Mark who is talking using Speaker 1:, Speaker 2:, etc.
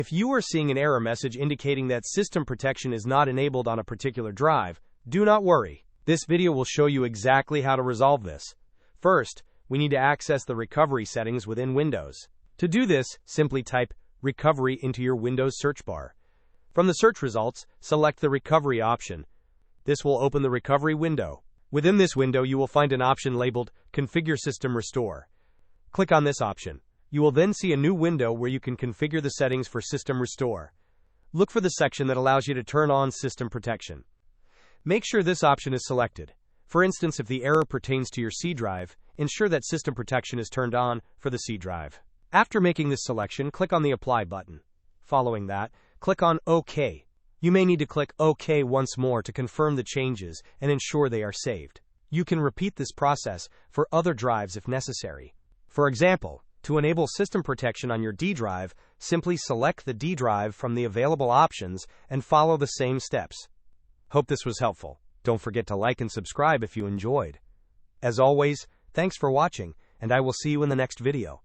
Speaker 1: If you are seeing an error message indicating that system protection is not enabled on a particular drive, do not worry. This video will show you exactly how to resolve this. First, we need to access the recovery settings within Windows. To do this, simply type recovery into your Windows search bar. From the search results, select the recovery option. This will open the recovery window. Within this window, you will find an option labeled Configure System Restore. Click on this option. You will then see a new window where you can configure the settings for System Restore. Look for the section that allows you to turn on system protection. Make sure this option is selected. For instance, if the error pertains to your C drive, ensure that system protection is turned on for the C drive. After making this selection, click on the Apply button. Following that, click on OK. You may need to click OK once more to confirm the changes and ensure they are saved. You can repeat this process for other drives if necessary. For example, to enable system protection on your D drive, simply select the D drive from the available options and follow the same steps. Hope this was helpful. Don't forget to like and subscribe if you enjoyed. As always, thanks for watching, and I will see you in the next video.